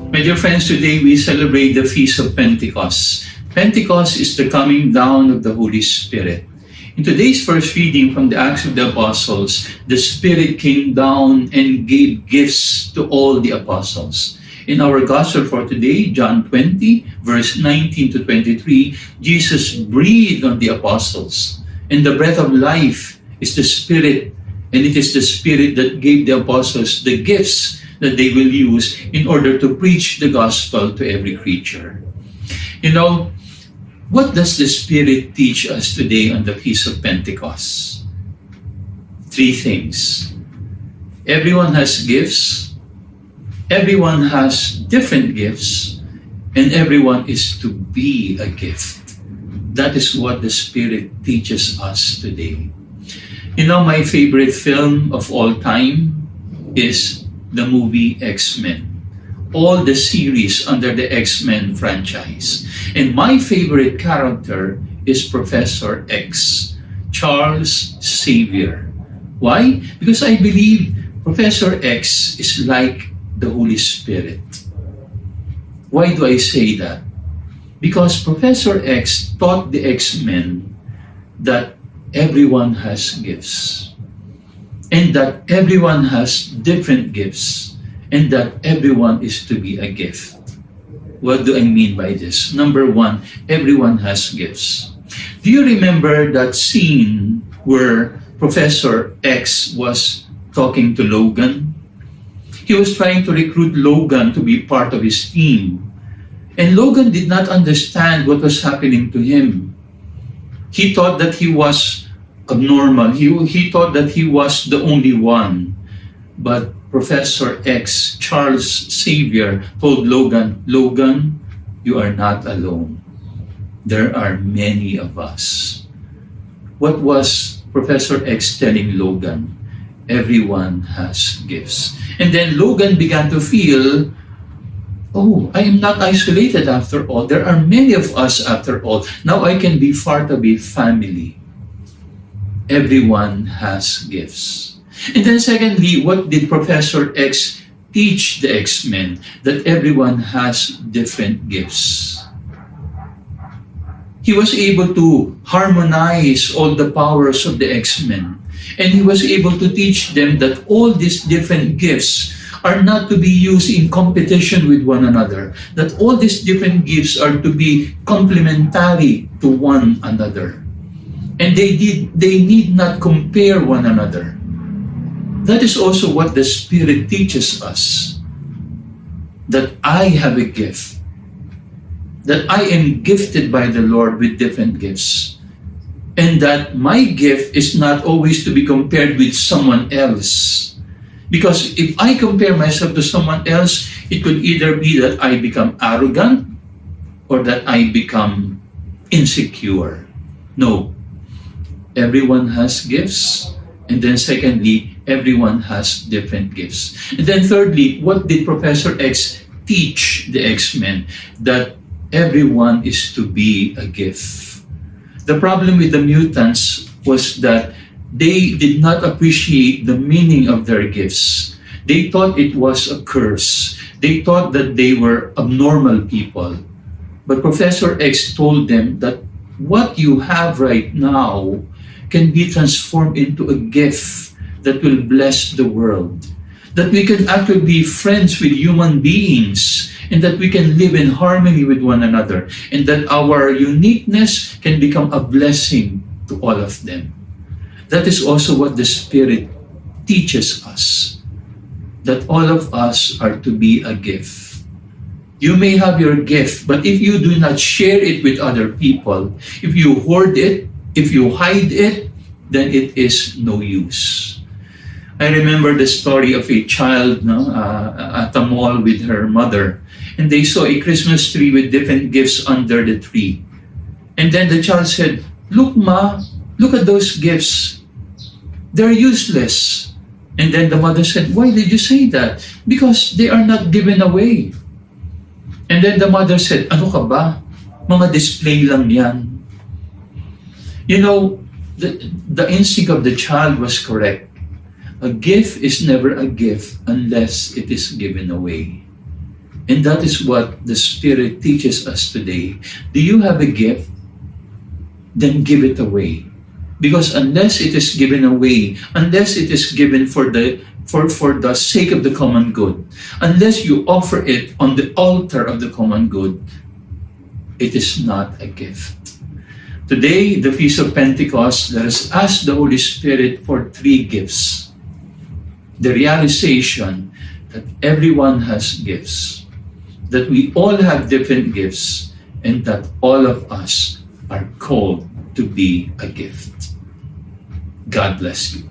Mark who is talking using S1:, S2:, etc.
S1: My dear friends, today we celebrate the Feast of Pentecost. Pentecost is the coming down of the Holy Spirit. In today's first reading from the Acts of the Apostles, the Spirit came down and gave gifts to all the apostles. In our Gospel for today, John 20, verse 19 to 23, Jesus breathed on the apostles. And the breath of life is the Spirit, and it is the Spirit that gave the apostles the gifts that they will use in order to preach the gospel to every creature. You know, what does the Spirit teach us today on the Feast of Pentecost? 3 things. Everyone has gifts, everyone has different gifts, and everyone is to be a gift. That is what the Spirit teaches us today. You know, my favorite film of all time is the movie X-Men. All the series under the X-Men franchise. And my favorite character is Professor X, Charles Xavier. Why? Because I believe Professor X is like the Holy Spirit. Why do I say that? Because Professor X taught the X-Men that everyone has gifts, and that everyone has different gifts, and that everyone is to be a gift. What do I mean by this? Number 1, everyone has gifts. Do you remember that scene where Professor X was talking to Logan? He was trying to recruit Logan to be part of his team. And Logan did not understand what was happening to him. He thought that he was abnormal. He thought that he was the only one. But Professor X, Charles Xavier, told Logan, "Logan, you are not alone. There are many of us." What was Professor X telling Logan? Everyone has gifts. And then Logan began to feel, oh, I am not isolated after all. There are many of us after all. Now I can be part of a family. Everyone has gifts. And then secondly, what did Professor X teach the X-Men? That everyone has different gifts. He was able to harmonize all the powers of the X-Men. And he was able to teach them that all these different gifts are not to be used in competition with one another. That all these different gifts are to be complementary to one another. And they need not compare one another. That is also what the Spirit teaches us. That I have a gift. That I am gifted by the Lord with different gifts. And that my gift is not always to be compared with someone else. Because if I compare myself to someone else, it could either be that I become arrogant or that I become insecure. No. Everyone has gifts. And then secondly, everyone has different gifts. And then thirdly, what did Professor X teach the X-Men? That everyone is to be a gift. The problem with the mutants was that they did not appreciate the meaning of their gifts. They thought it was a curse. They thought that they were abnormal people. But Professor X told them that what you have right now can be transformed into a gift that will bless the world. That we can actually be friends with human beings, and that we can live in harmony with one another, and that our uniqueness can become a blessing to all of them. That is also what the Spirit teaches us, that all of us are to be a gift. You may have your gift, but if you do not share it with other people, if you hoard it, if you hide it, then it is no use. I remember the story of a child at a mall with her mother, and they saw a Christmas tree with different gifts under the tree. And then the child said, "Look, Ma, look at those gifts. They're useless." And then the mother said, "Why did you say that?" "Because they are not given away." And then the mother said, "Ano ka ba? Mga display lang yan." You know, the instinct of the child was correct. A gift is never a gift unless it is given away. And that is what the Spirit teaches us today. Do you have a gift? Then give it away. Because unless it is given away, unless it is given for the sake of the common good, unless you offer it on the altar of the common good, it is not a gift. Today, the Feast of Pentecost, let us ask the Holy Spirit for 3 gifts. The realization that everyone has gifts, that we all have different gifts, and that all of us are called to be a gift. God bless you.